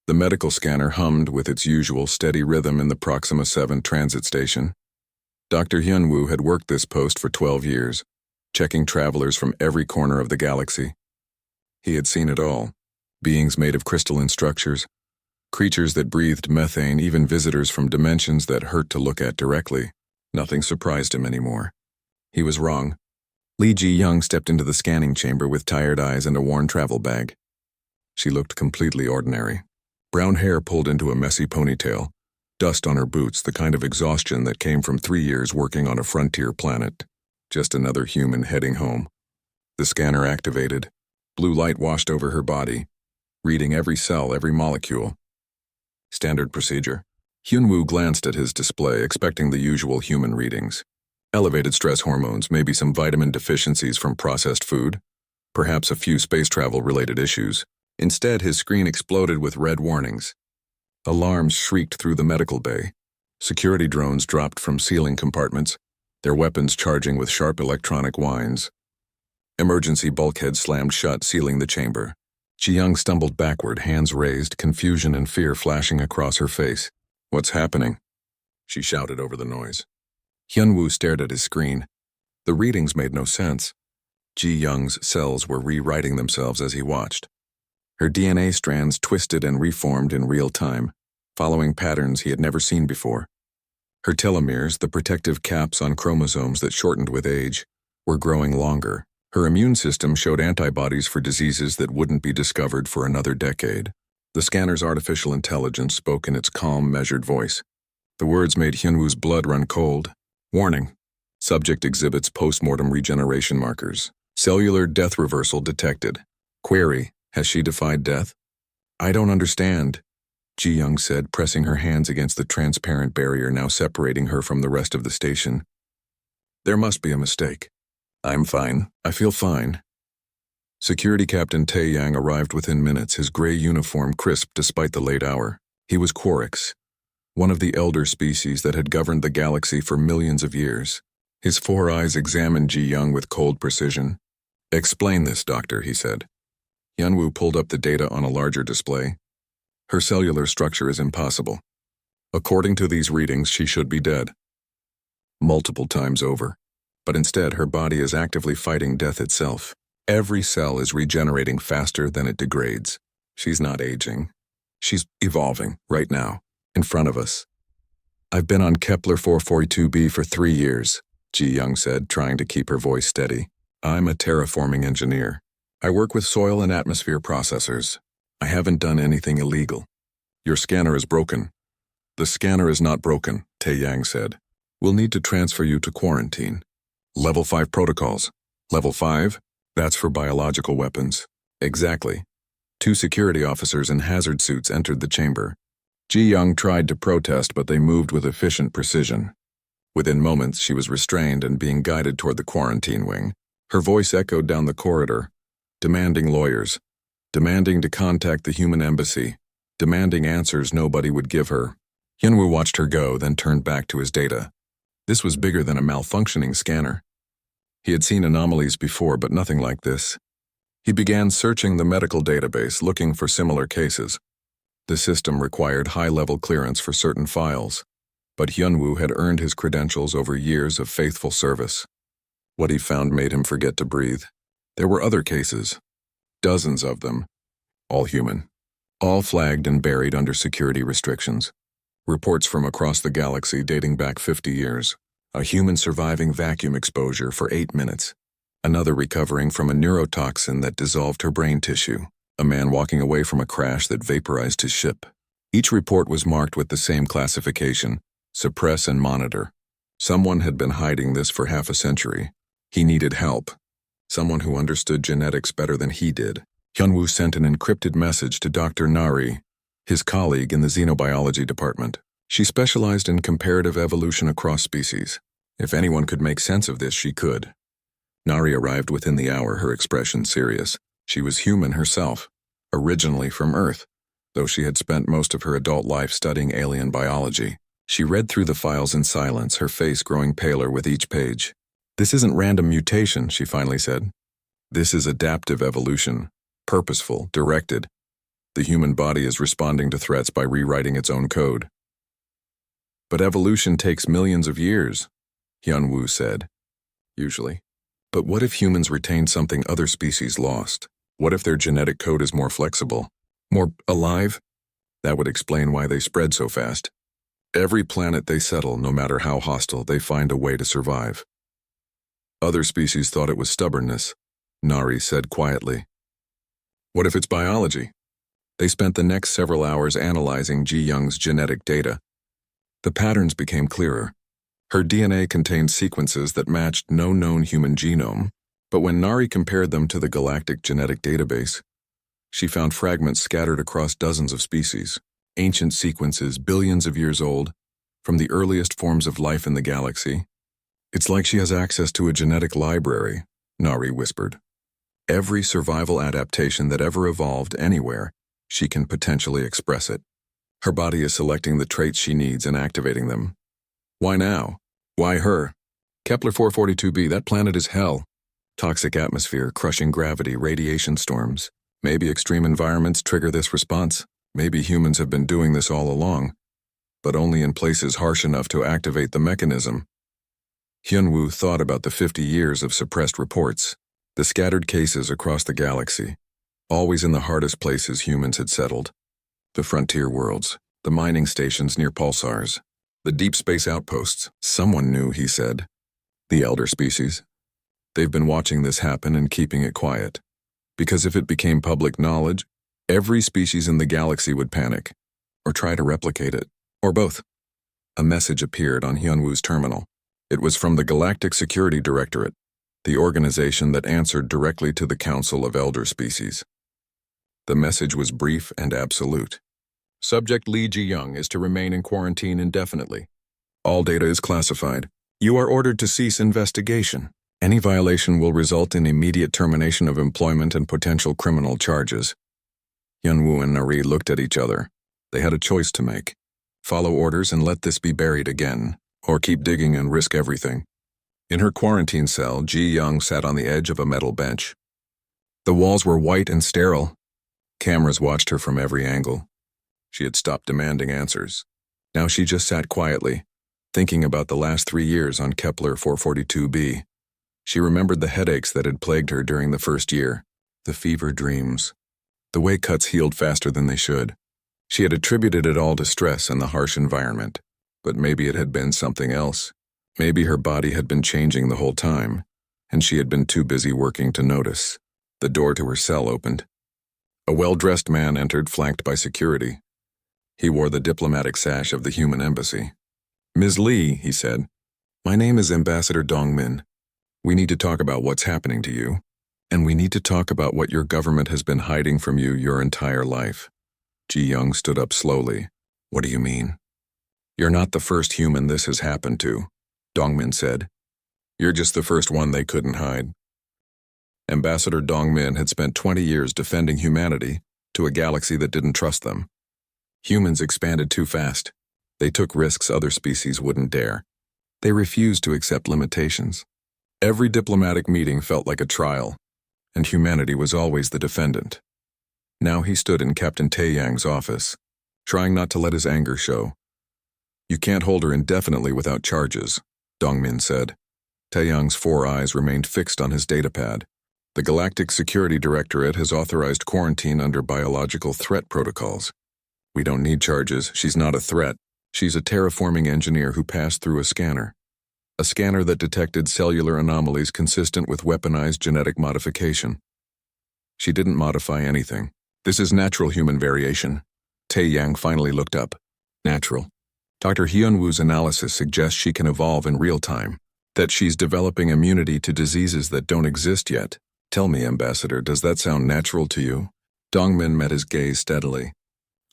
The medical scanner hummed with its usual steady rhythm in the Proxima 7 transit station. Dr. Hyunwoo had worked this post for 12 years, checking travelers from every corner of the galaxy. He had seen it all: beings made of crystalline structures, creatures that breathed methane, even visitors from dimensions that hurt to look at directly. Nothing surprised him anymore. He was wrong. Lee Ji-young stepped into the scanning chamber with tired eyes and a worn travel bag. She looked completely ordinary. Brown hair pulled into a messy ponytail, dust on her boots, the kind of exhaustion that came from 3 years working on a frontier planet. Just another human heading home. The scanner activated. Blue light washed over her body, reading every cell, every molecule. Standard procedure. Hyunwoo glanced at his display, expecting the usual human readings. Elevated stress hormones, maybe some vitamin deficiencies from processed food, perhaps a few space travel-related issues. Instead, his screen exploded with red warnings. Alarms shrieked through the medical bay. Security drones dropped from ceiling compartments, their weapons charging with sharp electronic whines. Emergency bulkheads slammed shut, sealing the chamber. Ji-young stumbled backward, hands raised, confusion and fear flashing across her face. "What's happening?" she shouted over the noise. Hyunwoo stared at his screen. The readings made no sense. Ji-young's cells were rewriting themselves as he watched. Her DNA strands twisted and reformed in real time, following patterns he had never seen before. Her telomeres, the protective caps on chromosomes that shortened with age, were growing longer. Her immune system showed antibodies for diseases that wouldn't be discovered for another decade. The scanner's artificial intelligence spoke in its calm, measured voice. The words made Hyunwoo's blood run cold. Warning. Subject exhibits post-mortem regeneration markers. Cellular death reversal detected. Query. Has she defied death? "I don't understand," Ji-young said, pressing her hands against the transparent barrier now separating her from the rest of the station. "There must be a mistake." "I'm fine. I feel fine." Security Captain Tae-yang arrived within minutes, his gray uniform crisp despite the late hour. He was Orcs, one of the elder species that had governed the galaxy for millions of years. His 4 eyes examined Ji-young with cold precision. "Explain this, Doctor," he said. Hyunwoo pulled up the data on a larger display. "Her cellular structure is impossible. According to these readings, she should be dead. Multiple times over. But instead, her body is actively fighting death itself. Every cell is regenerating faster than it degrades. She's not aging. She's evolving, right now, in front of us." "I've been on Kepler 442b for 3 years, Ji-young said, trying to keep her voice steady. "I'm a terraforming engineer. I work with soil and atmosphere processors. I haven't done anything illegal." "Your scanner is broken." "The scanner is not broken," Tae-yang said. "We'll need to transfer you to quarantine." "Level 5 protocols." "Level 5? That's for biological weapons." "Exactly." 2 security officers in hazard suits entered the chamber. Ji-young tried to protest, but they moved with efficient precision. Within moments, she was restrained and being guided toward the quarantine wing. Her voice echoed down the corridor, demanding lawyers, demanding to contact the human embassy, demanding answers nobody would give her. Hyunwoo watched her go, then turned back to his data. This was bigger than a malfunctioning scanner. He had seen anomalies before, but nothing like this. He began searching the medical database, looking for similar cases. The system required high-level clearance for certain files, but Hyunwoo had earned his credentials over years of faithful service. What he found made him forget to breathe. There were other cases, dozens of them, all human, all flagged and buried under security restrictions. Reports from across the galaxy dating back 50 years. A human surviving vacuum exposure for 8 minutes. Another recovering from a neurotoxin that dissolved her brain tissue. A man walking away from a crash that vaporized his ship. Each report was marked with the same classification: suppress and monitor. Someone had been hiding this for half a century. He needed help. Someone who understood genetics better than he did. Hyunwoo sent an encrypted message to Dr. Nari, his colleague in the xenobiology department. She specialized in comparative evolution across species. If anyone could make sense of this, she could. Nari arrived within the hour, her expression serious. She was human herself, originally from Earth, though she had spent most of her adult life studying alien biology. She read through the files in silence, her face growing paler with each page. "This isn't random mutation," she finally said. "This is adaptive evolution, purposeful, directed. The human body is responding to threats by rewriting its own code. But evolution takes millions of years, Hyun-woo said. Usually. But what if humans retain something other species lost? What if their genetic code is more flexible? More alive? That would explain why they spread so fast. Every planet they settle, no matter how hostile, they find a way to survive. Other species thought it was stubbornness, Nari said quietly. What if it's biology? They spent the next several hours analyzing Ji-young's genetic data. The patterns became clearer. Her DNA contained sequences that matched no known human genome, but when Nari compared them to the galactic genetic database, she found fragments scattered across dozens of species, ancient sequences billions of years old, from the earliest forms of life in the galaxy. It's like she has access to a genetic library, Nari whispered. Every survival adaptation that ever evolved anywhere, she can potentially express it. Her body is selecting the traits she needs and activating them. Why now? Why her? Kepler 442b, that planet is hell. Toxic atmosphere, crushing gravity, radiation storms. Maybe extreme environments trigger this response. Maybe humans have been doing this all along, but only in places harsh enough to activate the mechanism. Hyun-woo thought about the 50 years of suppressed reports, the scattered cases across the galaxy, always in the hardest places humans had settled. The frontier worlds, the mining stations near pulsars, the deep space outposts. Someone knew, he said. The elder species. They've been watching this happen and keeping it quiet. Because if it became public knowledge, every species in the galaxy would panic, or try to replicate it, or both. A message appeared on Hyun-woo's terminal. It was from the Galactic Security Directorate, the organization that answered directly to the Council of Elder Species. The message was brief and absolute. Subject Lee Ji-young is to remain in quarantine indefinitely. All data is classified. You are ordered to cease investigation. Any violation will result in immediate termination of employment and potential criminal charges. Hyun-woo and Nari looked at each other. They had a choice to make. Follow orders and let this be buried again, or keep digging and risk everything. In her quarantine cell, Ji-young sat on the edge of a metal bench. The walls were white and sterile. Cameras watched her from every angle. She had stopped demanding answers. Now she just sat quietly, thinking about the last 3 years on Kepler 442b. She remembered the headaches that had plagued her during the first year, the fever dreams, the way cuts healed faster than they should. She had attributed it all to stress and the harsh environment, but maybe it had been something else. Maybe her body had been changing the whole time, and she had been too busy working to notice. The door to her cell opened. A well-dressed man entered, flanked by security. He wore the diplomatic sash of the human embassy. "Ms. Lee," he said, "my name is Ambassador Dongmin. We need to talk about what's happening to you, and we need to talk about what your government has been hiding from you your entire life." Ji-young stood up slowly. "What do you mean?" "You're not the first human this has happened to," Dongmin said. "You're just the first one they couldn't hide." Ambassador Dongmin had spent 20 years defending humanity to a galaxy that didn't trust them. Humans expanded too fast. They took risks other species wouldn't dare. They refused to accept limitations. Every diplomatic meeting felt like a trial, and humanity was always the defendant. Now he stood in Captain Tae-yang's office, trying not to let his anger show. "You can't hold her indefinitely without charges," Dongmin said. Tae-yang's 4 eyes remained fixed on his datapad. "The Galactic Security Directorate has authorized quarantine under biological threat protocols. We don't need charges. She's not a threat. She's a terraforming engineer who passed through a scanner that detected cellular anomalies consistent with weaponized genetic modification. She didn't modify anything. This is natural human variation." Tae-yang finally looked up. "Natural?" Dr. Hyun-woo's analysis suggests she can evolve in real time, that she's developing immunity to diseases that don't exist yet. Tell me, Ambassador, does that sound natural to you? Dongmin met his gaze steadily.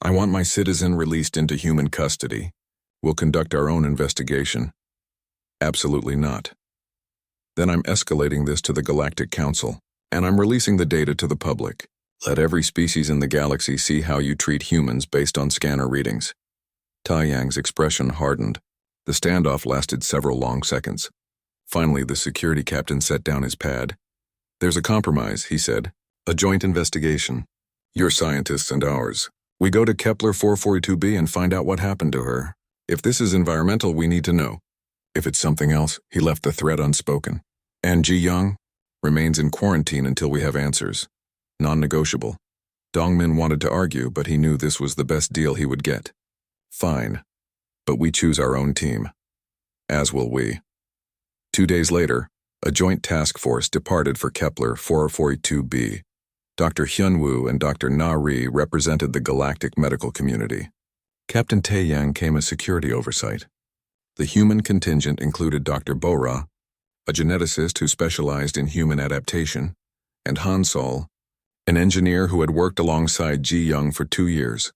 "I want my citizen released into human custody. We'll conduct our own investigation." "Absolutely not." "Then I'm escalating this to the Galactic Council, and I'm releasing the data to the public. Let every species in the galaxy see how you treat humans based on scanner readings." Tae-yang's expression hardened. The standoff lasted several long seconds. Finally, the security captain set down his pad. "There's a compromise," he said. "A joint investigation. Your scientists and ours. We go to Kepler 442b and find out what happened to her. If this is environmental, we need to know. If it's something else, he left the threat unspoken. And Ji Young remains in quarantine until we have answers. Non-negotiable. Dongmin wanted to argue, but he knew this was the best deal he would get. Fine. But we choose our own team. As will we. 2 days later, a joint task force departed for Kepler 442b. Dr. Hyunwoo and Dr. Na Ri represented the galactic medical community. Captain Taeyang came as security oversight. The human contingent included Dr. Bora, a geneticist who specialized in human adaptation, and Han Sol, an engineer who had worked alongside Ji Young for 2 years.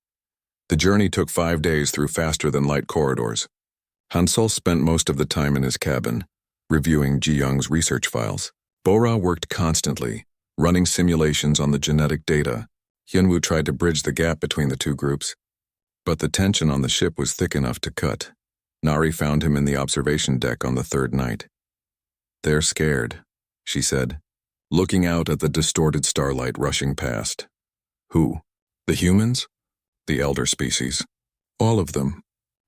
The journey took 5 days through faster-than-light corridors. Han Sol spent most of the time in his cabin, reviewing Ji Young's research files. Bora worked constantly, running simulations on the genetic data. Hyunwoo tried to bridge the gap between the two groups, but the tension on the ship was thick enough to cut. Nari found him in the observation deck on the 3rd night. "They're scared," she said, looking out at the distorted starlight rushing past. "Who? The humans? The elder species. All of them.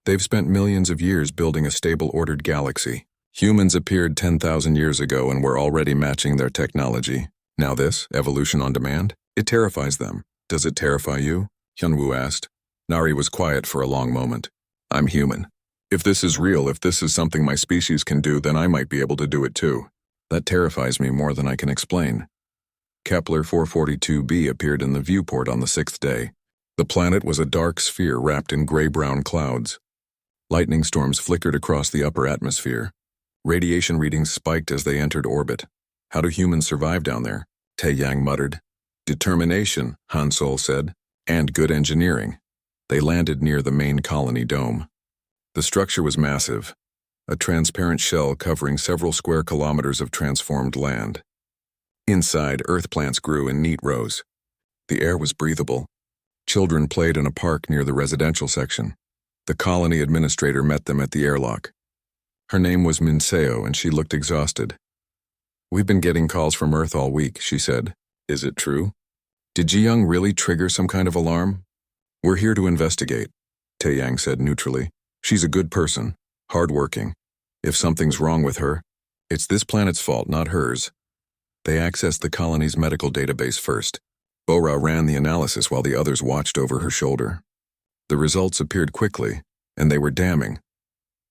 They've spent millions of years building a stable, ordered galaxy. Humans appeared 10,000 years ago and were already matching their technology. Now this, evolution on demand, it terrifies them. Does it terrify you?" Hyunwoo asked. Nari was quiet for a long moment. "I'm human. If this is real, if this is something my species can do, then I might be able to do it too. That terrifies me more than I can explain." Kepler 442b appeared in the viewport on the 6th day. The planet was a dark sphere wrapped in gray-brown clouds. Lightning storms flickered across the upper atmosphere. Radiation readings spiked as they entered orbit. "How do humans survive down there?" Taeyang muttered. "Determination," Han Sol said, "and good engineering." They landed near the main colony dome. The structure was massive, a transparent shell covering several square kilometers of transformed land. Inside, earth plants grew in neat rows. The air was breathable. Children played in a park near the residential section. The colony administrator met them at the airlock. Her name was Minseo, and she looked exhausted. "We've been getting calls from Earth all week," she said. "Is it true? Did Ji Young really trigger some kind of alarm?" "We're here to investigate," Taeyang said neutrally. "She's a good person, hardworking. If something's wrong with her, it's this planet's fault, not hers." They accessed the colony's medical database first. Bora ran the analysis while the others watched over her shoulder. The results appeared quickly, and they were damning.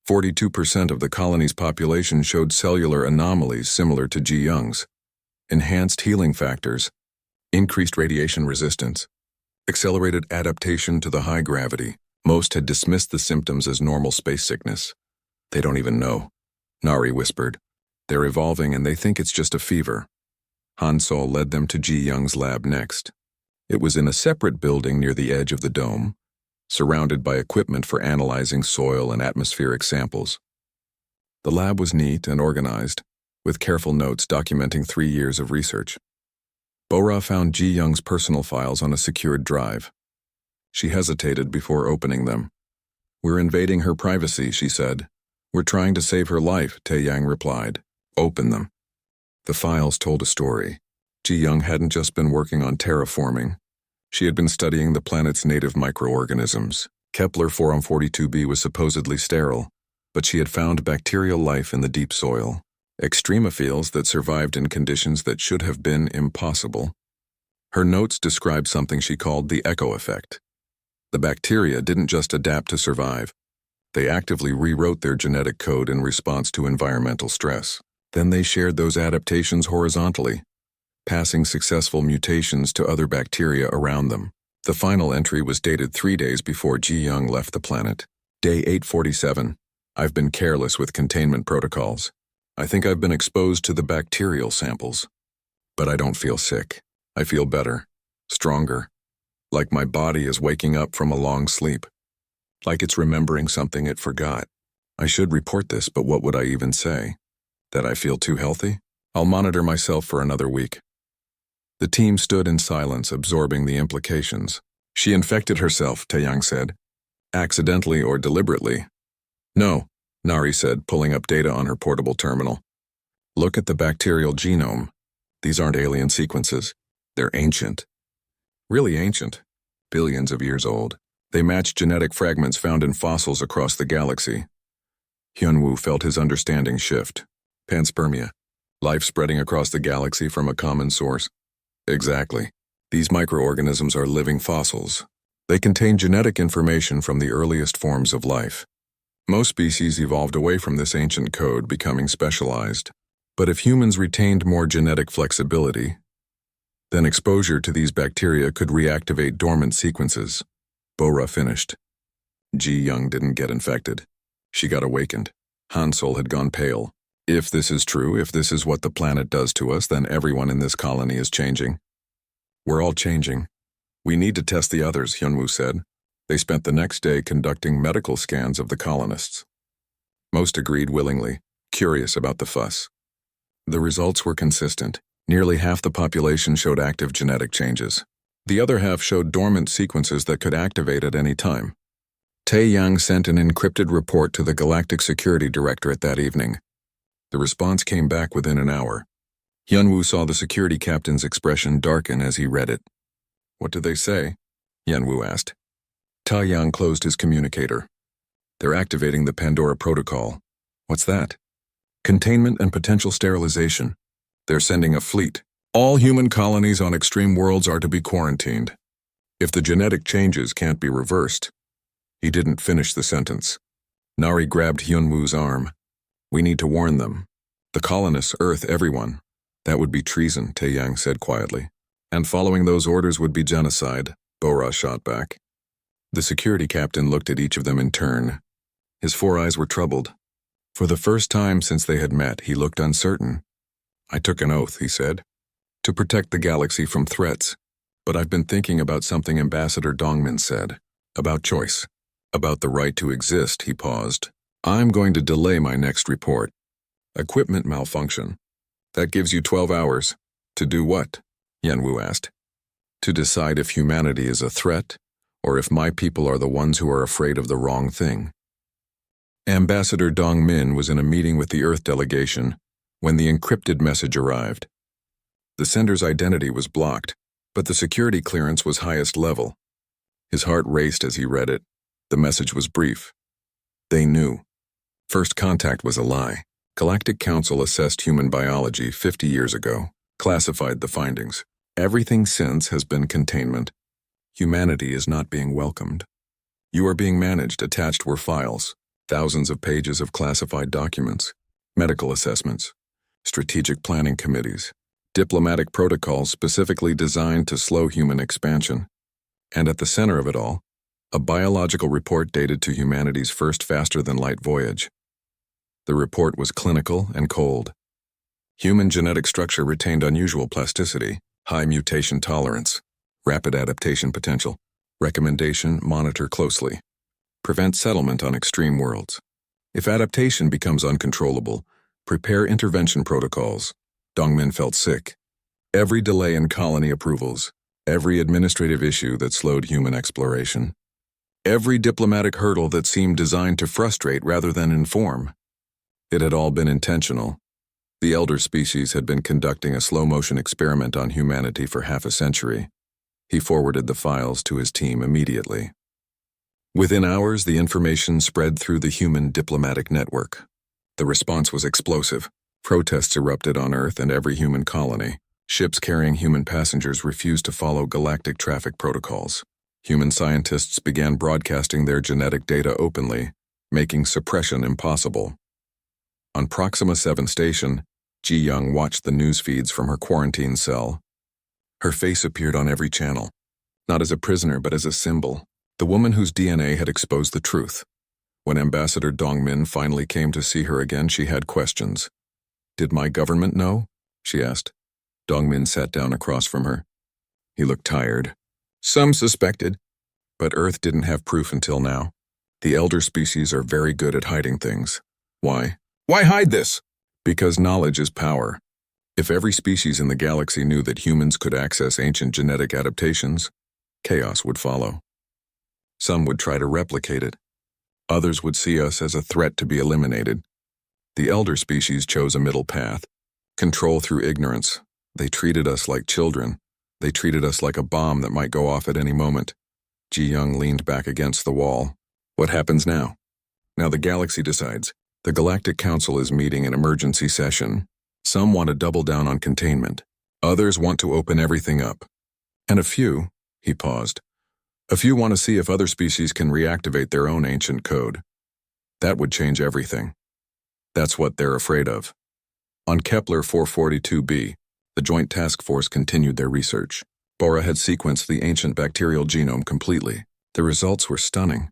42% of the colony's population showed cellular anomalies similar to Ji Young's. Enhanced healing factors, increased radiation resistance, accelerated adaptation to the high gravity. Most had dismissed the symptoms as normal space sickness. "They don't even know," Nari whispered. "They're evolving and they think it's just a fever." Han Sol led them to Ji Young's lab next. It was in a separate building near the edge of the dome, surrounded by equipment for analyzing soil and atmospheric samples. The lab was neat and organized, with careful notes documenting 3 years of research. Bora found Ji Young's personal files on a secured drive. She hesitated before opening them. "We're invading her privacy," she said. "We're trying to save her life," Taeyang replied. "Open them." The files told a story. Ji Young hadn't just been working on terraforming. She had been studying the planet's native microorganisms. Kepler 442b was supposedly sterile, but she had found bacterial life in the deep soil, extremophiles that survived in conditions that should have been impossible. Her notes described something she called the echo effect. The bacteria didn't just adapt to survive. They actively rewrote their genetic code in response to environmental stress. Then they shared those adaptations horizontally, passing successful mutations to other bacteria around them. The final entry was dated 3 days before Ji Young left the planet. Day 847. "I've been careless with containment protocols. I think I've been exposed to the bacterial samples. But I don't feel sick. I feel better, stronger, like my body is waking up from a long sleep. Like it's remembering something it forgot. I should report this, but what would I even say? That I feel too healthy? I'll monitor myself for another week." The team stood in silence, absorbing the implications. "She infected herself," Taeyang said. "Accidentally or deliberately?" "No," Nari said, pulling up data on her portable terminal. "Look at the bacterial genome. These aren't alien sequences. They're ancient. Really ancient, billions of years old. They matched genetic fragments found in fossils across the galaxy. Hyunwoo felt his understanding shift. Panspermia. Life spreading across the galaxy from a common source. Exactly. These microorganisms are living fossils. They contain genetic information from the earliest forms of life. Most species evolved away from this ancient code, becoming specialized. But if humans retained more genetic flexibility, then exposure to these bacteria could reactivate dormant sequences. Bora finished. Ji Young didn't get infected. She got awakened. Hansol had gone pale. If this is true, if this is what the planet does to us, then everyone in this colony is changing. We're all changing. We need to test the others, Hyunwoo said. They spent the next day conducting medical scans of the colonists. Most agreed willingly, curious about the fuss. The results were consistent. Nearly half the population showed active genetic changes. The other half showed dormant sequences that could activate at any time. Tae-yang sent an encrypted report to the Galactic Security Directorate that evening. The response came back within an hour. Hyunwoo saw the security captain's expression darken as he read it. What did they say? Hyunwoo asked. Tae-yang closed his communicator. They're activating the Pandora Protocol. What's that? Containment and potential sterilization. They're sending a fleet. All human colonies on extreme worlds are to be quarantined. If the genetic changes can't be reversed. He didn't finish the sentence. Nari grabbed Hyunwoo's arm. We need to warn them. The colonists, Earth, everyone. That would be treason, Tae-yang said quietly. And following those orders would be genocide, Bora shot back. The security captain looked at each of them in turn. His 4 eyes were troubled. For the first time since they had met, he looked uncertain. I took an oath, he said, to protect the galaxy from threats. But I've been thinking about something Ambassador Dongmin said. About choice. About the right to exist, he paused. I'm going to delay my next report. Equipment malfunction. That gives you 12 hours. To do what? Hyunwoo asked. To decide if humanity is a threat, or if my people are the ones who are afraid of the wrong thing. Ambassador Dongmin was in a meeting with the Earth delegation when the encrypted message arrived. The sender's identity was blocked, but the security clearance was highest level. His heart raced as he read it. The message was brief. They knew. First contact was a lie. Galactic Council assessed human biology 50 years ago, classified the findings. Everything since has been containment. Humanity is not being welcomed. You are being managed. Attached were files, thousands of pages of classified documents, medical assessments, strategic planning committees, diplomatic protocols specifically designed to slow human expansion. And at the center of it all, a biological report dated to humanity's first faster-than-light voyage. The report was clinical and cold. Human genetic structure retained unusual plasticity, high mutation tolerance, rapid adaptation potential. Recommendation: monitor closely. Prevent settlement on extreme worlds. If adaptation becomes uncontrollable, prepare intervention protocols. Dongmin felt sick. Every delay in colony approvals, every administrative issue that slowed human exploration, every diplomatic hurdle that seemed designed to frustrate rather than inform. It had all been intentional. The elder species had been conducting a slow-motion experiment on humanity for half a century. He forwarded the files to his team immediately. Within hours, the information spread through the human diplomatic network. The response was explosive. Protests erupted on Earth and every human colony. Ships carrying human passengers refused to follow galactic traffic protocols. Human scientists began broadcasting their genetic data openly, making suppression impossible. On Proxima 7 station, Ji Young watched the news feeds from her quarantine cell. Her face appeared on every channel, not as a prisoner but as a symbol, the woman whose DNA had exposed the truth. When Ambassador Dongmin finally came to see her again, she had questions. Did my government know? She asked. Dongmin sat down across from her. He looked tired. Some suspected, but Earth didn't have proof until now. The elder species are very good at hiding things. Why? Why hide this? Because knowledge is power. If every species in the galaxy knew that humans could access ancient genetic adaptations, chaos would follow. Some would try to replicate it. Others would see us as a threat to be eliminated. The elder species chose a middle path. Control through ignorance. They treated us like children. They treated us like a bomb that might go off at any moment. Ji Young leaned back against the wall. What happens now? Now the galaxy decides. The Galactic Council is meeting an emergency session. Some want to double down on containment. Others want to open everything up. And a few, he paused, a few want to see if other species can reactivate their own ancient code. That would change everything. That's what they're afraid of. On Kepler 442b, the Joint Task Force continued their research. Bora had sequenced the ancient bacterial genome completely. The results were stunning.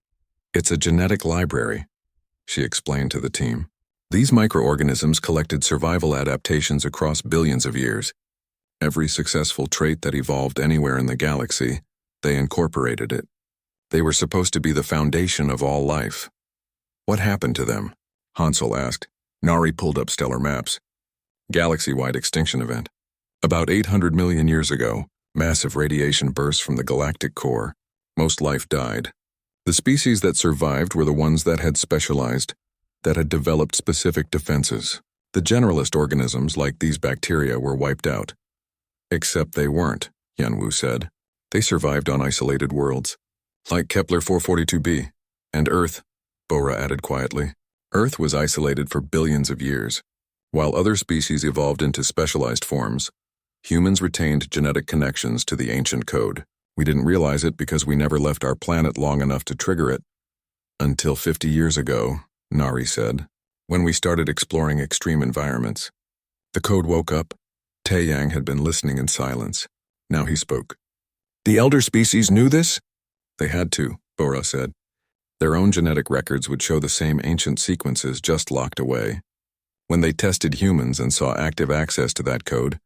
It's a genetic library, she explained to the team. These microorganisms collected survival adaptations across billions of years. Every successful trait that evolved anywhere in the galaxy, they incorporated it. They were supposed to be the foundation of all life. What happened to them? Hansel asked. Nari pulled up stellar maps. Galaxy-wide extinction event. About 800 million years ago, massive radiation burst from the galactic core. Most life died. The species that survived were the ones that had specialized, that had developed specific defenses. The generalist organisms like these bacteria were wiped out. Except they weren't, Yanwu said. They survived on isolated worlds. Like Kepler 442b. And Earth, Bora added quietly. Earth was isolated for billions of years. While other species evolved into specialized forms, humans retained genetic connections to the ancient code. We didn't realize it because we never left our planet long enough to trigger it. Until 50 years ago, Nari said, when we started exploring extreme environments. The code woke up. Taeyang had been listening in silence. Now he spoke. The elder species knew this? They had to, Bora said. Their own genetic records would show the same ancient sequences just locked away. When they tested humans and saw active access to that code,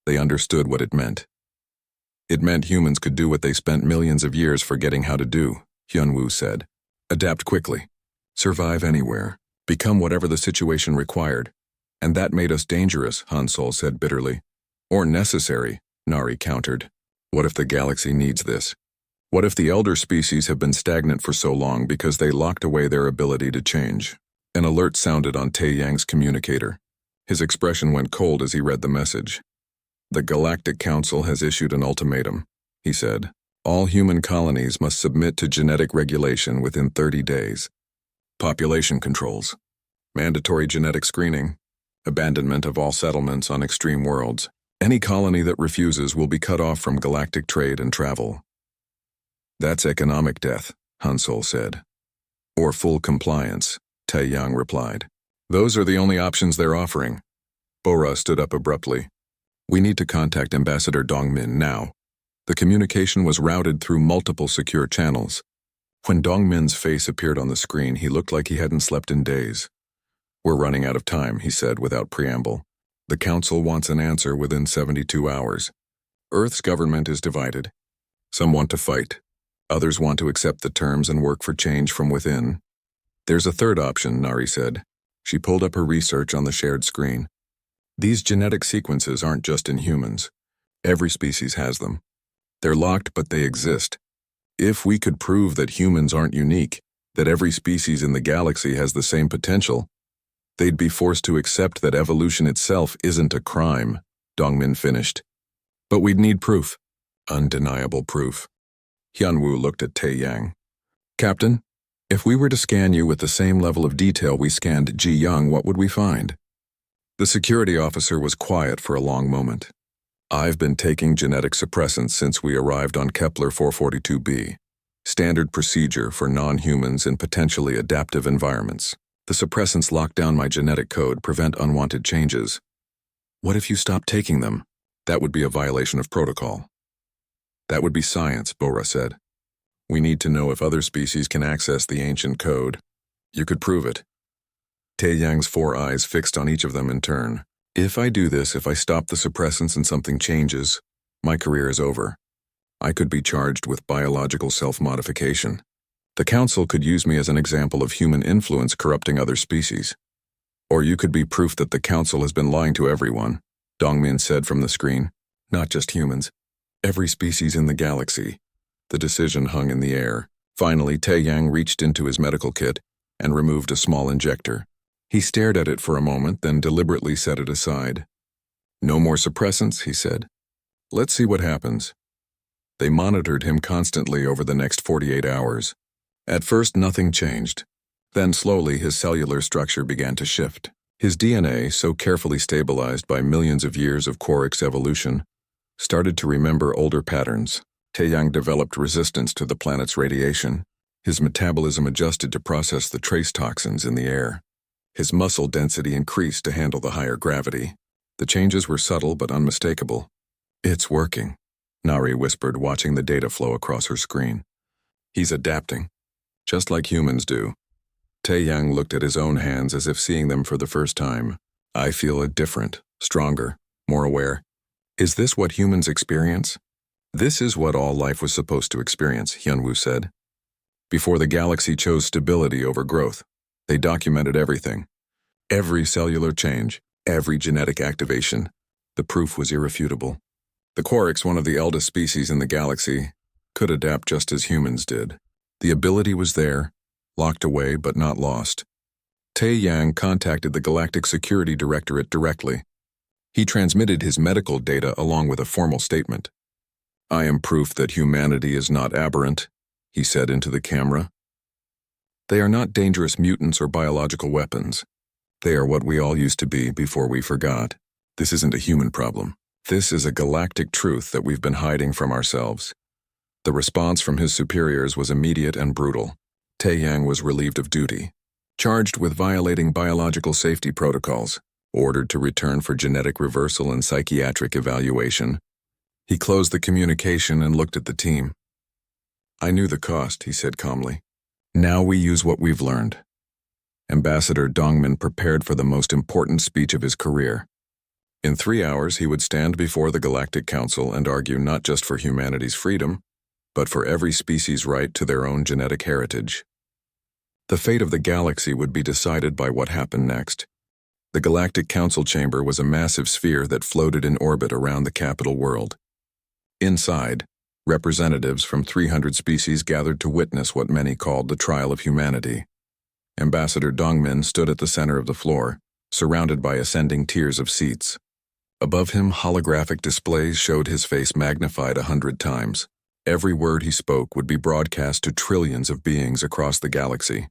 they understood what it meant. It meant humans could do what they spent millions of years forgetting how to do, Hyunwoo said. Adapt quickly. Survive anywhere. Become whatever the situation required. And that made us dangerous, Hansol said bitterly. Or necessary, Nari countered. What if the galaxy needs this? What if the elder species have been stagnant for so long because they locked away their ability to change? An alert sounded on Taeyang's communicator. His expression went cold as he read the message. The Galactic Council has issued an ultimatum, he said. All human colonies must submit to genetic regulation within 30 days. Population controls. Mandatory genetic screening. Abandonment of all settlements on extreme worlds. Any colony that refuses will be cut off from galactic trade and travel. That's economic death, Hansol said. Or full compliance, Taeyang replied. Those are the only options they're offering. Bora stood up abruptly. We need to contact Ambassador Dongmin now. The communication was routed through multiple secure channels. When Dongmin's face appeared on the screen, he looked like he hadn't slept in days. We're running out of time, he said without preamble. The Council wants an answer within 72 hours. Earth's government is divided. Some want to fight. Others want to accept the terms and work for change from within. There's a third option, Nari said. She pulled up her research on the shared screen. These genetic sequences aren't just in humans. Every species has them. They're locked, but they exist. If we could prove that humans aren't unique, that every species in the galaxy has the same potential, they'd be forced to accept that evolution itself isn't a crime, Dongmin finished. But we'd need proof. Undeniable proof. Hyunwoo looked at Taeyang. Captain, if we were to scan you with the same level of detail we scanned Ji Young, what would we find? The security officer was quiet for a long moment. I've been taking genetic suppressants since we arrived on Kepler 442b. Standard procedure for non-humans in potentially adaptive environments. The suppressants lock down my genetic code, prevent unwanted changes. What if you stop taking them? That would be a violation of protocol. That would be science, Bora said. We need to know if other species can access the ancient code. You could prove it. Taeyang's 4 eyes fixed on each of them in turn. If I do this, if I stop the suppressants and something changes, my career is over. I could be charged with biological self-modification. The Council could use me as an example of human influence corrupting other species. Or you could be proof that the Council has been lying to everyone, Dongmin said from the screen. Not just humans. Every species in the galaxy. The decision hung in the air. Finally, Taeyang reached into his medical kit and removed a small injector. He stared at it for a moment, then deliberately set it aside. No more suppressants, he said. Let's see what happens. They monitored him constantly over the next 48 hours. At first, nothing changed. Then slowly, his cellular structure began to shift. His DNA, so carefully stabilized by millions of years of Orcs evolution, started to remember older patterns. Taeyang developed resistance to the planet's radiation. His metabolism adjusted to process the trace toxins in the air. His muscle density increased to handle the higher gravity. The changes were subtle but unmistakable. "It's working," Nari whispered, watching the data flow across her screen. "He's adapting, just like humans do." Taeyang looked at his own hands as if seeing them for the first time. "I feel different, stronger, more aware. Is this what humans experience?" "This is what all life was supposed to experience," Hyunwoo said. "Before the galaxy chose stability over growth, they documented everything. Every cellular change, every genetic activation. The proof was irrefutable. The Orcs, one of the eldest species in the galaxy, could adapt just as humans did. The ability was there, locked away but not lost." Taeyang contacted the Galactic Security Directorate directly. He transmitted his medical data along with a formal statement. "I am proof that humanity is not aberrant," he said into the camera. "They are not dangerous mutants or biological weapons. They are what we all used to be before we forgot. This isn't a human problem. This is a galactic truth that we've been hiding from ourselves." The response from his superiors was immediate and brutal. Taeyang was relieved of duty, charged with violating biological safety protocols, ordered to return for genetic reversal and psychiatric evaluation. He closed the communication and looked at the team. "I knew the cost," he said calmly. "Now we use what we've learned." Ambassador Dongmin prepared for the most important speech of his career. In 3 hours, he would stand before the Galactic Council and argue not just for humanity's freedom, but for every species' right to their own genetic heritage. The fate of the galaxy would be decided by what happened next. The Galactic Council chamber was a massive sphere that floated in orbit around the capital world. Inside, representatives from 300 species gathered to witness what many called the trial of humanity. Ambassador Dongmin stood at the center of the floor, surrounded by ascending tiers of seats. Above him, holographic displays showed his face magnified 100 times. Every word he spoke would be broadcast to trillions of beings across the galaxy.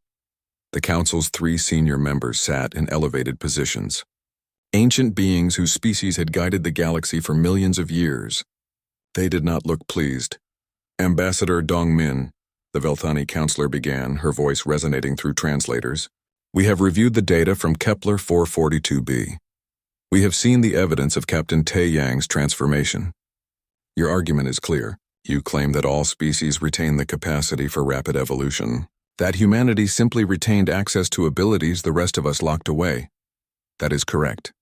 The Council's 3 senior members sat in elevated positions. Ancient beings whose species had guided the galaxy for millions of years. They did not look pleased. "Ambassador Dongmin," the Velthani counselor began, her voice resonating through translators, "we have reviewed the data from Kepler 442b. We have seen the evidence of Captain Taeyang's transformation. Your argument is clear. You claim that all species retain the capacity for rapid evolution, that humanity simply retained access to abilities the rest of us locked away. That is correct.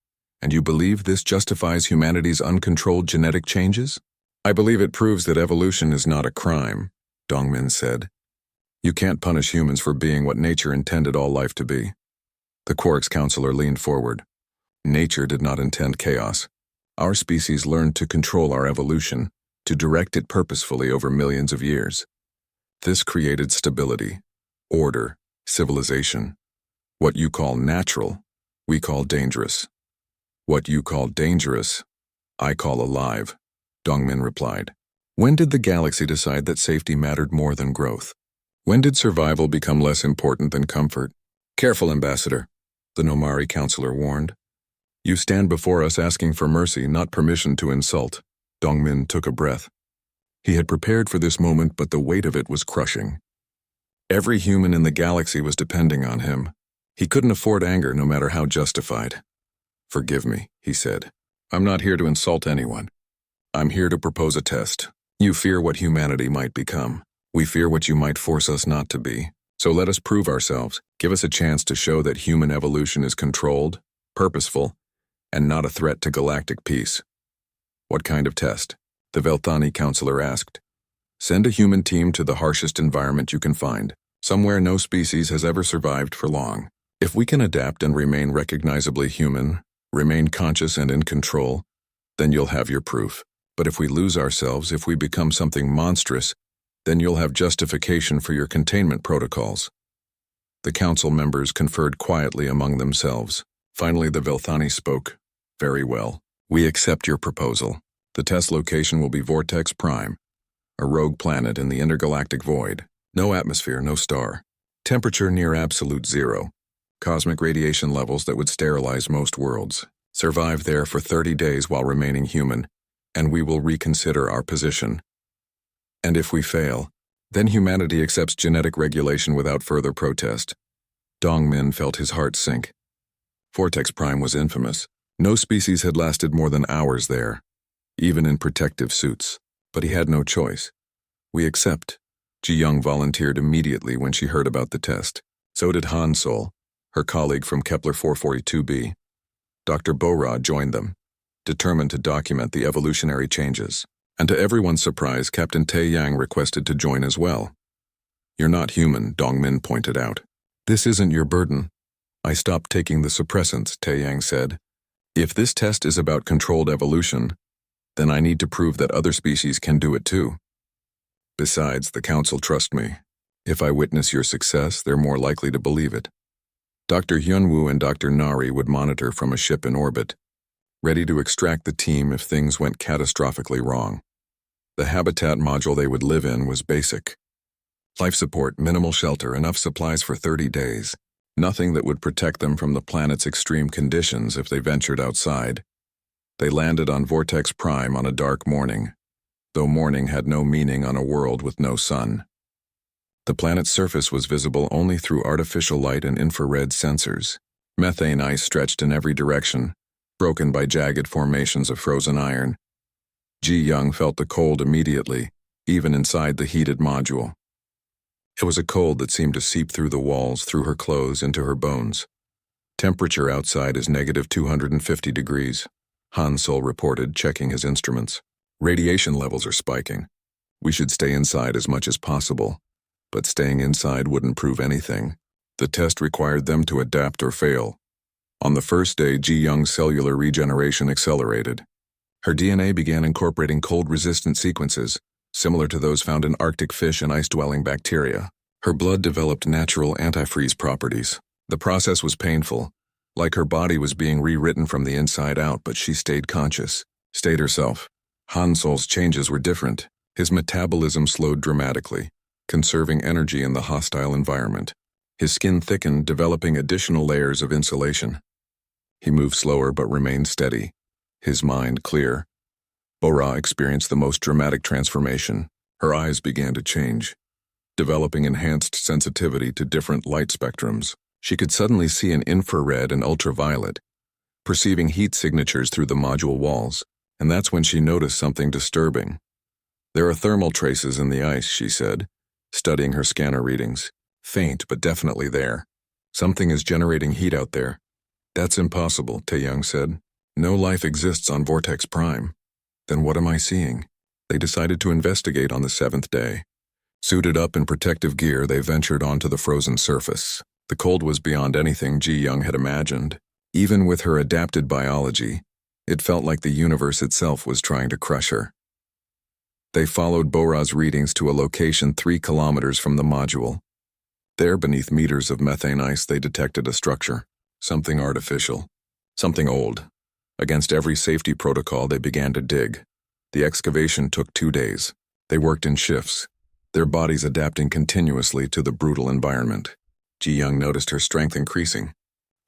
And you believe this justifies humanity's uncontrolled genetic changes?" "I believe it proves that evolution is not a crime," Dongmin said. "You can't punish humans for being what nature intended all life to be." The Quark's counselor leaned forward. "Nature did not intend chaos. Our species learned to control our evolution, to direct it purposefully over millions of years. This created stability, order, civilization. What you call natural, we call dangerous. What you call dangerous, I call alive," Dongmin replied. "When did the galaxy decide that safety mattered more than growth? When did survival become less important than comfort?" "Careful, Ambassador," the Nomari counselor warned. "You stand before us asking for mercy, not permission to insult." Dongmin took a breath. He had prepared for this moment, but the weight of it was crushing. Every human in the galaxy was depending on him. He couldn't afford anger, no matter how justified. "Forgive me," he said. "I'm not here to insult anyone. I'm here to propose a test. You fear what humanity might become. We fear what you might force us not to be. So let us prove ourselves. Give us a chance to show that human evolution is controlled, purposeful, and not a threat to galactic peace." "What kind of test?" the Velthani counselor asked. "Send a human team to the harshest environment you can find, somewhere no species has ever survived for long. If we can adapt and remain recognizably human, remain conscious and in control, then you'll have your proof. But if we lose ourselves, if we become something monstrous, then you'll have justification for your containment protocols." The council members conferred quietly among themselves. Finally, the Velthani spoke. "Very well. We accept your proposal. The test location will be Vortex Prime, a rogue planet in the intergalactic void. No atmosphere, no star. Temperature near absolute zero. Cosmic radiation levels that would sterilize most worlds. Survive there for 30 days while remaining human, and we will reconsider our position. And if we fail, then humanity accepts genetic regulation without further protest. Dongmin felt his heart sink. Vortex Prime was infamous. No species had lasted more than hours there, even in protective suits. But he had no choice. We accept. Ji Young volunteered immediately when she heard about the test. So did Han Sol, her colleague from Kepler 442b. Dr. Bora joined them, determined to document the evolutionary changes. And to everyone's surprise, Captain Tae-yang requested to join as well. You're not human, Dongmin pointed out. This isn't your burden. I stopped taking the suppressants, Tae-yang said. If this test is about controlled evolution, then I need to prove that other species can do it too. Besides, the Council trust me. If I witness your success, they're more likely to believe it. Dr. Hyunwoo and Dr. Nari would monitor from a ship in orbit, ready to extract the team if things went catastrophically wrong. The habitat module they would live in was basic. Life support, minimal shelter, enough supplies for 30 days. Nothing that would protect them from the planet's extreme conditions if they ventured outside. They landed on Vortex Prime on a dark morning, though morning had no meaning on a world with no sun. The planet's surface was visible only through artificial light and infrared sensors. Methane ice stretched in every direction, broken by jagged formations of frozen iron. Ji Young felt the cold immediately, even inside the heated module. It was a cold that seemed to seep through the walls, through her clothes, into her bones. Temperature outside is negative 250 degrees, Han Sol reported, checking his instruments. Radiation levels are spiking. We should stay inside as much as possible, but staying inside wouldn't prove anything. The test required them to adapt or fail. On the first day, Ji Young's cellular regeneration accelerated. Her DNA began incorporating cold-resistant sequences, similar to those found in Arctic fish and ice-dwelling bacteria. Her blood developed natural antifreeze properties. The process was painful, like her body was being rewritten from the inside out, but she stayed conscious, stayed herself. Han Sol's changes were different. His metabolism slowed dramatically, conserving energy in the hostile environment. His skin thickened, developing additional layers of insulation. He moved slower but remained steady, his mind clear. Bora experienced the most dramatic transformation. Her eyes began to change, developing enhanced sensitivity to different light spectrums. She could suddenly see in infrared and ultraviolet, perceiving heat signatures through the module walls, and that's when she noticed something disturbing. There are thermal traces in the ice, she said, studying her scanner readings. Faint, but definitely there. Something is generating heat out there. That's impossible, Tae-young said. No life exists on Vortex Prime. Then what am I seeing? They decided to investigate on the 7th day. Suited up in protective gear, they ventured onto the frozen surface. The cold was beyond anything Ji Young had imagined. Even with her adapted biology, it felt like the universe itself was trying to crush her. They followed Bora's readings to a location 3 kilometers from the module. There, beneath meters of methane ice, they detected a structure. Something artificial. Something old. Against every safety protocol, they began to dig. The excavation took 2 days. They worked in shifts, their bodies adapting continuously to the brutal environment. Ji Young noticed her strength increasing.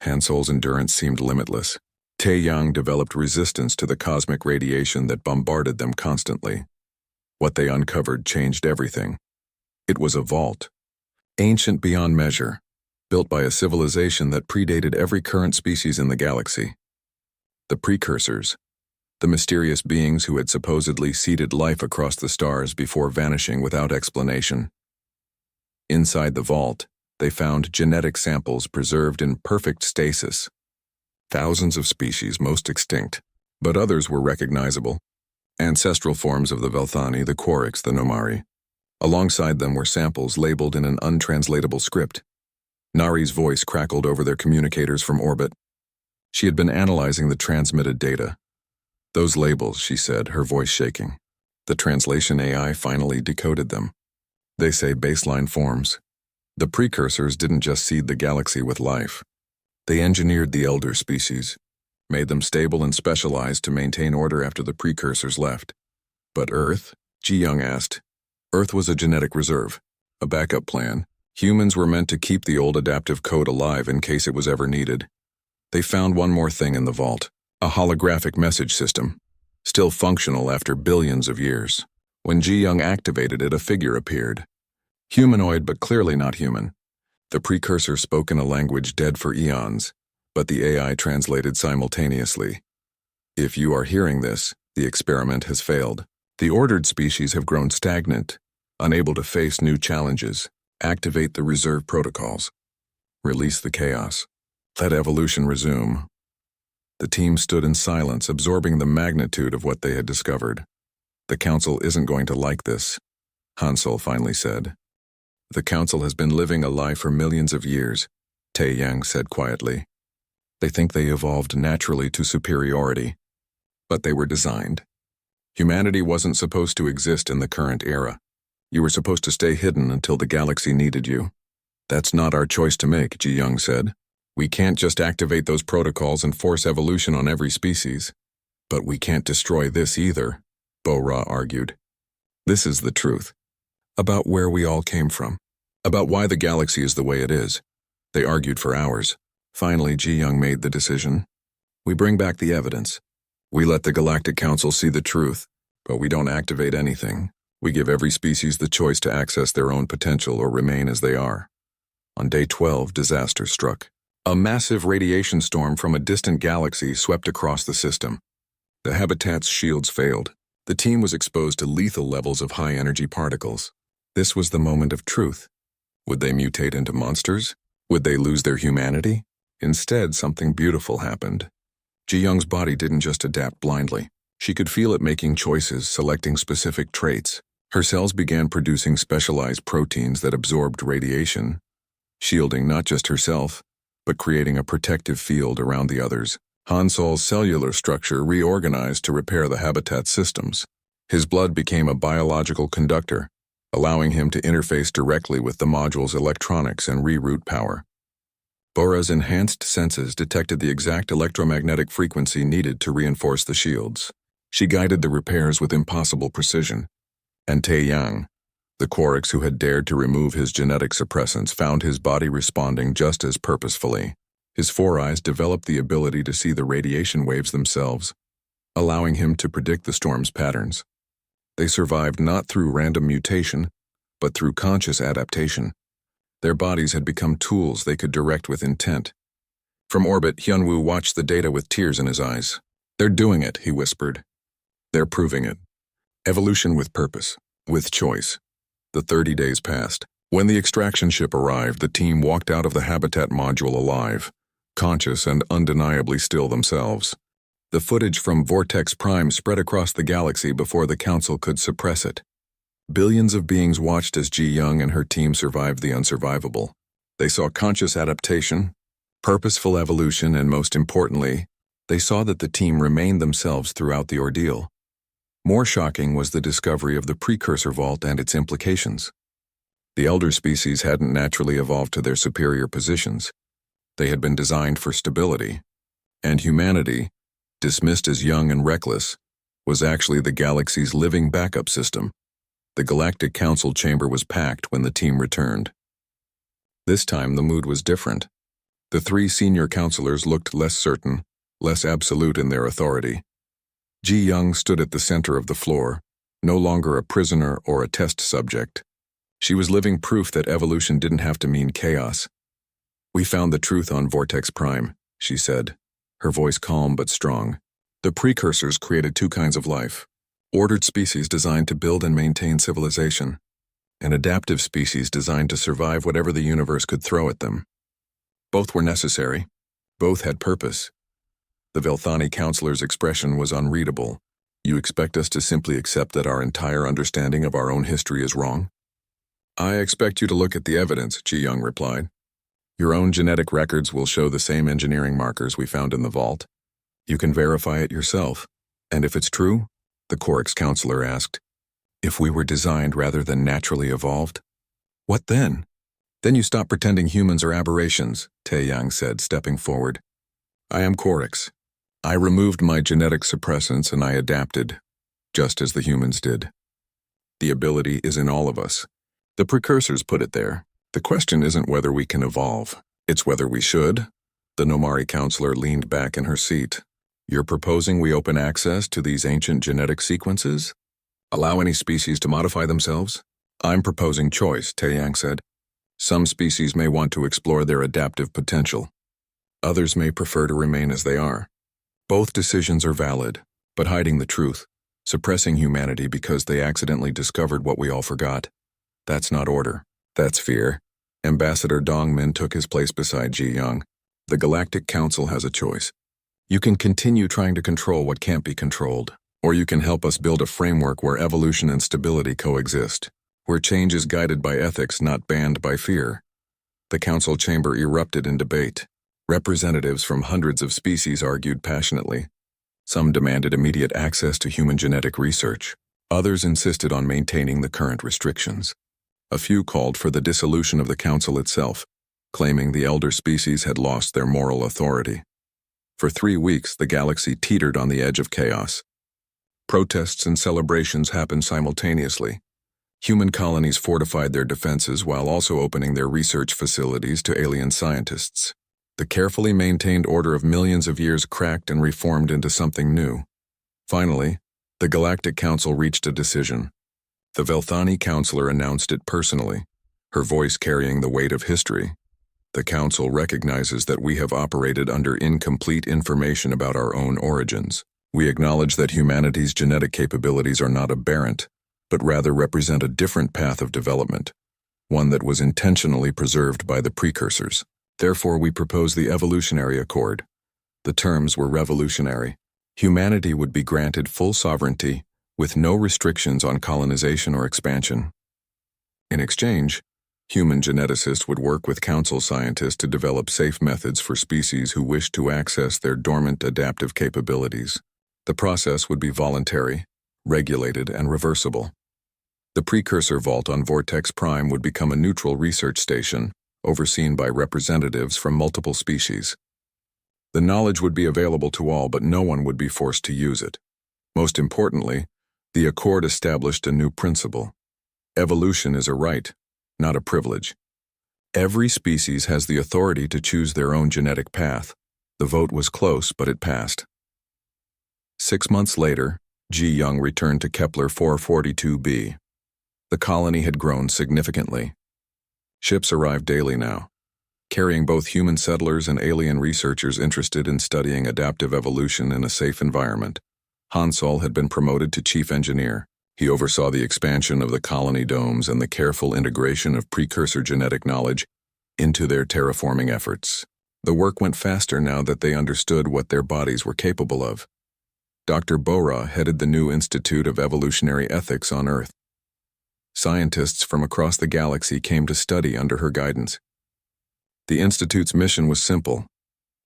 Han Sol's endurance seemed limitless. Tae-yang developed resistance to the cosmic radiation that bombarded them constantly. What they uncovered changed everything. It was a vault, ancient beyond measure, built by a civilization that predated every current species in the galaxy. The precursors, the mysterious beings who had supposedly seeded life across the stars before vanishing without explanation. Inside the vault, they found genetic samples preserved in perfect stasis. Thousands of species, most extinct, but others were recognizable. Ancestral forms of the Velthani, the Orcs, the Nomari. Alongside them were samples labeled in an untranslatable script. Nari's voice crackled over their communicators from orbit. She had been analyzing the transmitted data. Those labels, she said, her voice shaking. The translation AI finally decoded them. They say baseline forms. The precursors didn't just seed the galaxy with life. They engineered the elder species, made them stable and specialized to maintain order after the precursors left. But Earth? Ji Young asked. Earth was a genetic reserve, a backup plan. Humans were meant to keep the old adaptive code alive in case it was ever needed. They found one more thing in the vault, a holographic message system, still functional after billions of years. When Ji Young activated it, a figure appeared. Humanoid, but clearly not human. The precursor spoke in a language dead for eons, but the AI translated simultaneously. If you are hearing this, the experiment has failed. The ordered species have grown stagnant, unable to face new challenges. Activate the reserve protocols. Release the chaos. Let evolution resume. The team stood in silence, absorbing the magnitude of what they had discovered. The Council isn't going to like this, Hansel finally said. The Council has been living a lie for millions of years, Tae-yang said quietly. They think they evolved naturally to superiority, but they were designed. Humanity wasn't supposed to exist in the current era. You were supposed to stay hidden until the galaxy needed you. That's not our choice to make, Ji Young said. We can't just activate those protocols and force evolution on every species. But we can't destroy this either, Bo-Ra argued. This is the truth. About where we all came from. About why the galaxy is the way it is. They argued for hours. Finally, Ji Young made the decision. We bring back the evidence. We let the Galactic Council see the truth, but we don't activate anything. We give every species the choice to access their own potential or remain as they are. On day 12, disaster struck. A massive radiation storm from a distant galaxy swept across the system. The habitat's shields failed. The team was exposed to lethal levels of high-energy particles. This was the moment of truth. Would they mutate into monsters? Would they lose their humanity? Instead, something beautiful happened. Ji Young's body didn't just adapt blindly. She could feel it making choices, selecting specific traits. Her cells began producing specialized proteins that absorbed radiation, shielding not just herself, but creating a protective field around the others. Hansel's cellular structure reorganized to repair the habitat systems. His blood became a biological conductor, allowing him to interface directly with the module's electronics and reroute power. Bora's enhanced senses detected the exact electromagnetic frequency needed to reinforce the shields. She guided the repairs with impossible precision. And Tae-yang, the Orcs who had dared to remove his genetic suppressants, found his body responding just as purposefully. His four eyes developed the ability to see the radiation waves themselves, allowing him to predict the storm's patterns. They survived not through random mutation, but through conscious adaptation. Their bodies had become tools they could direct with intent. From orbit, Hyunwoo watched the data with tears in his eyes. They're doing it, he whispered. They're proving it. Evolution with purpose, with choice. The 30 days passed. When the extraction ship arrived, the team walked out of the habitat module alive, conscious and undeniably still themselves. The footage from Vortex Prime spread across the galaxy before the Council could suppress it. Billions of beings watched as Ji Young and her team survived the unsurvivable. They saw conscious adaptation, purposeful evolution, and most importantly, they saw that the team remained themselves throughout the ordeal. More shocking was the discovery of the precursor vault and its implications. The elder species hadn't naturally evolved to their superior positions. They had been designed for stability. And humanity, dismissed as young and reckless, was actually the galaxy's living backup system. The Galactic Council chamber was packed when the team returned. This time the mood was different. The three senior counselors looked less certain, less absolute in their authority. Ji Young stood at the center of the floor, no longer a prisoner or a test subject. She was living proof that evolution didn't have to mean chaos. We found the truth on Vortex Prime, she said, her voice calm but strong. The precursors created two kinds of life. Ordered species designed to build and maintain civilization, and adaptive species designed to survive whatever the universe could throw at them. Both were necessary. Both had purpose. The Velthani counselor's expression was unreadable. You expect us to simply accept that our entire understanding of our own history is wrong? I expect you to look at the evidence, Ji Young replied. Your own genetic records will show the same engineering markers we found in the vault. You can verify it yourself. And if it's true? The Orcs counselor asked. If we were designed rather than naturally evolved? What then? Then you stop pretending humans are aberrations, Tae-yang said, stepping forward. I am Orcs. I removed my genetic suppressants and I adapted, just as the humans did. The ability is in all of us. The precursors put it there. The question isn't whether we can evolve, it's whether we should. The Nomari counselor leaned back in her seat. You're proposing we open access to these ancient genetic sequences? Allow any species to modify themselves? I'm proposing choice, Taeyang said. Some species may want to explore their adaptive potential. Others may prefer to remain as they are. Both decisions are valid, but hiding the truth, suppressing humanity because they accidentally discovered what we all forgot. That's not order. That's fear. Ambassador Dongmin took his place beside Ji Young. The Galactic Council has a choice. You can continue trying to control what can't be controlled, or you can help us build a framework where evolution and stability coexist, where change is guided by ethics, not banned by fear. The council chamber erupted in debate. Representatives from hundreds of species argued passionately. Some demanded immediate access to human genetic research. Others insisted on maintaining the current restrictions. A few called for the dissolution of the council itself, claiming the elder species had lost their moral authority. For 3 weeks, the galaxy teetered on the edge of chaos. Protests and celebrations happened simultaneously. Human colonies fortified their defenses while also opening their research facilities to alien scientists. The carefully maintained order of millions of years cracked and reformed into something new. Finally, the Galactic Council reached a decision. The Velthani counselor announced it personally, her voice carrying the weight of history. The Council recognizes that we have operated under incomplete information about our own origins. We acknowledge that humanity's genetic capabilities are not aberrant, but rather represent a different path of development, one that was intentionally preserved by the precursors. Therefore, we propose the Evolutionary Accord. The terms were revolutionary. Humanity would be granted full sovereignty, with no restrictions on colonization or expansion. In exchange, human geneticists would work with council scientists to develop safe methods for species who wish to access their dormant adaptive capabilities. The process would be voluntary, regulated, and reversible. The precursor vault on Vortex Prime would become a neutral research station, overseen by representatives from multiple species. The knowledge would be available to all, but no one would be forced to use it. Most importantly, the Accord established a new principle. Evolution is a right, not a privilege. Every species has the authority to choose their own genetic path. The vote was close, but it passed. 6 months later, Ji Young returned to Kepler 442b. The colony had grown significantly. Ships arrived daily now, carrying both human settlers and alien researchers interested in studying adaptive evolution in a safe environment. Hansol had been promoted to chief engineer. He oversaw the expansion of the colony domes and the careful integration of precursor genetic knowledge into their terraforming efforts. The work went faster now that they understood what their bodies were capable of. Dr. Bora headed the new Institute of Evolutionary Ethics on Earth. Scientists from across the galaxy came to study under her guidance. The Institute's mission was simple: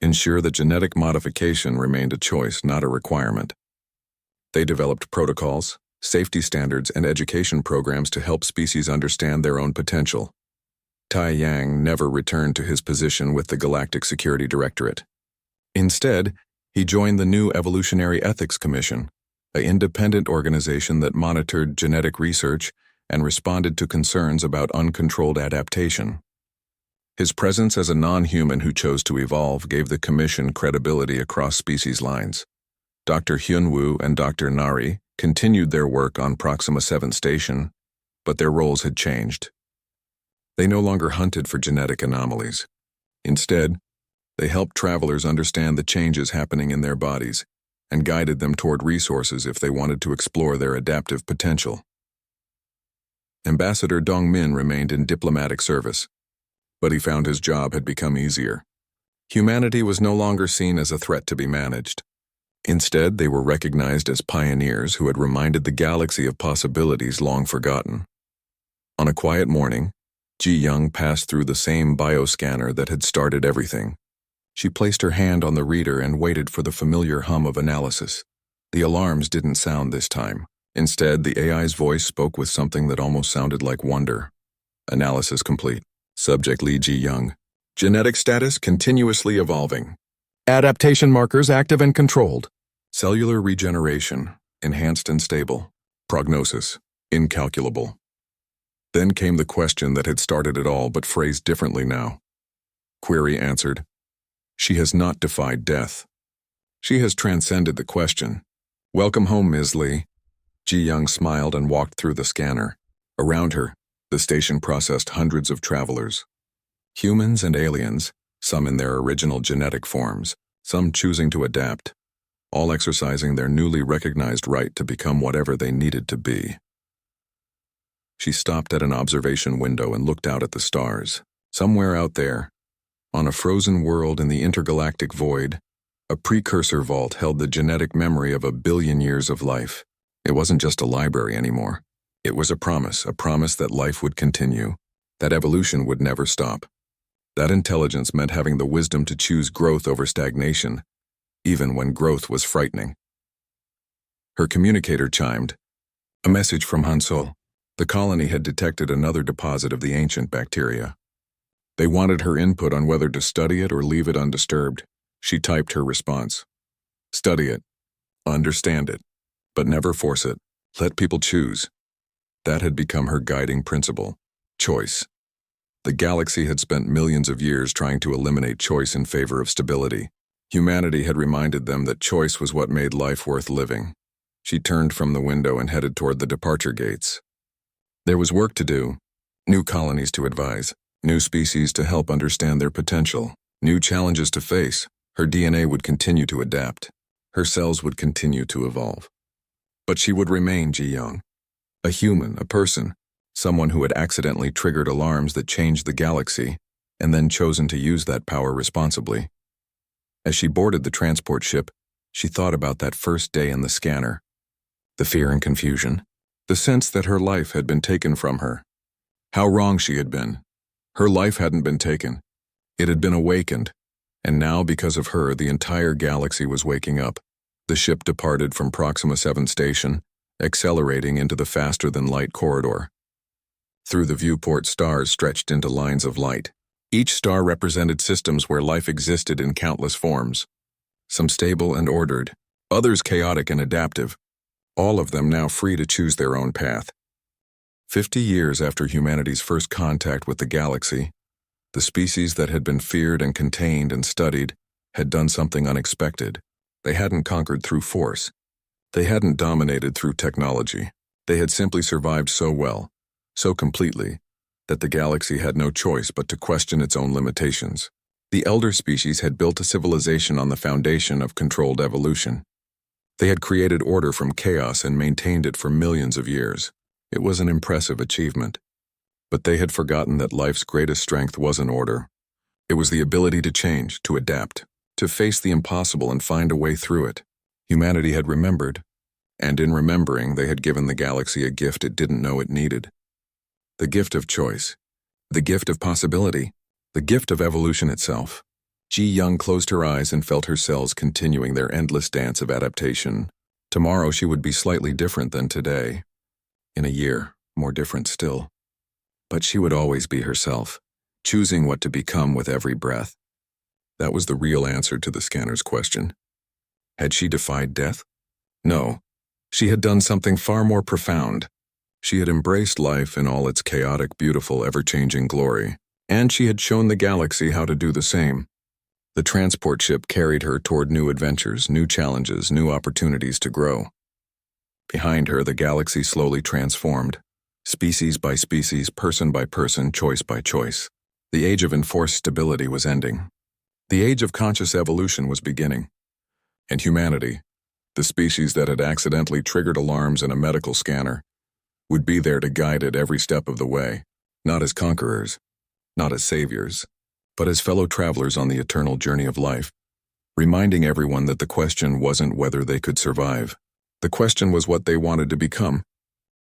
ensure that genetic modification remained a choice, not a requirement. They developed protocols, safety standards, and education programs to help species understand their own potential. Taeyang never returned to his position with the Galactic Security Directorate. Instead, he joined the new Evolutionary Ethics Commission, an independent organization that monitored genetic research and responded to concerns about uncontrolled adaptation. His presence as a non-human who chose to evolve gave the commission credibility across species lines. Dr. Hyunwoo and Dr. Nari continued their work on Proxima 7 Station, but their roles had changed. They no longer hunted for genetic anomalies. Instead, they helped travelers understand the changes happening in their bodies and guided them toward resources if they wanted to explore their adaptive potential. Ambassador Dongmin remained in diplomatic service, but he found his job had become easier. Humanity was no longer seen as a threat to be managed. Instead, they were recognized as pioneers who had reminded the galaxy of possibilities long forgotten. On a quiet morning, Ji Young passed through the same bioscanner that had started everything. She placed her hand on the reader and waited for the familiar hum of analysis. The alarms didn't sound this time. Instead, the AI's voice spoke with something that almost sounded like wonder. Analysis complete. Subject Li Ji Young. Genetic status continuously evolving. Adaptation markers active and controlled. Cellular regeneration, enhanced and stable. Prognosis, incalculable. Then came the question that had started it all but phrased differently now. Query answered. She has not defied death. She has transcended the question. Welcome home, Ms. Lee. Ji Young smiled and walked through the scanner. Around her, the station processed hundreds of travelers. Humans and aliens, some in their original genetic forms, some choosing to adapt, all exercising their newly recognized right to become whatever they needed to be. She stopped at an observation window and looked out at the stars. Somewhere out there, on a frozen world in the intergalactic void, a precursor vault held the genetic memory of 1 billion years of life. It wasn't just a library anymore. It was a promise that life would continue, that evolution would never stop. That intelligence meant having the wisdom to choose growth over stagnation, even when growth was frightening. Her communicator chimed. A message from Hansol. The colony had detected another deposit of the ancient bacteria. They wanted her input on whether to study it or leave it undisturbed. She typed her response. Study it. Understand it. But never force it. Let people choose. That had become her guiding principle. Choice. The galaxy had spent millions of years trying to eliminate choice in favor of stability. Humanity had reminded them that choice was what made life worth living. She turned from the window and headed toward the departure gates. There was work to do, new colonies to advise, new species to help understand their potential, new challenges to face. Her DNA would continue to adapt. Her cells would continue to evolve. But she would remain Ji Young, a human, a person, someone who had accidentally triggered alarms that changed the galaxy and then chosen to use that power responsibly. As she boarded the transport ship, she thought about that first day in the scanner. The fear and confusion, the sense that her life had been taken from her. How wrong she had been. Her life hadn't been taken. It had been awakened, and now because of her the entire galaxy was waking up. The ship departed from Proxima 7 station, accelerating into the faster-than-light corridor. Through the viewport, stars stretched into lines of light. Each star represented systems where life existed in countless forms. Some stable and ordered, others chaotic and adaptive, all of them now free to choose their own path. 50 years after humanity's first contact with the galaxy, the species that had been feared and contained and studied had done something unexpected. They hadn't conquered through force. They hadn't dominated through technology. They had simply survived so well, so completely, that the galaxy had no choice but to question its own limitations. The elder species had built a civilization on the foundation of controlled evolution. They had created order from chaos and maintained it for millions of years. It was an impressive achievement. But they had forgotten that life's greatest strength wasn't order. It was the ability to change, to adapt, to face the impossible and find a way through it. Humanity had remembered, and in remembering they had given the galaxy a gift it didn't know it needed. The gift of choice, the gift of possibility, the gift of evolution itself. Ji Young closed her eyes and felt her cells continuing their endless dance of adaptation. Tomorrow she would be slightly different than today. In a year, more different still. But she would always be herself, choosing what to become with every breath. That was the real answer to the scanner's question. Had she defied death? No. She had done something far more profound. She had embraced life in all its chaotic, beautiful, ever-changing glory, and she had shown the galaxy how to do the same. The transport ship carried her toward new adventures, new challenges, new opportunities to grow. Behind her, the galaxy slowly transformed, species by species, person by person, choice by choice. The age of enforced stability was ending. The age of conscious evolution was beginning. And humanity, the species that had accidentally triggered alarms in a medical scanner, would be there to guide it every step of the way, not as conquerors, not as saviors, but as fellow travelers on the eternal journey of life, reminding everyone that the question wasn't whether they could survive. The question was what they wanted to become.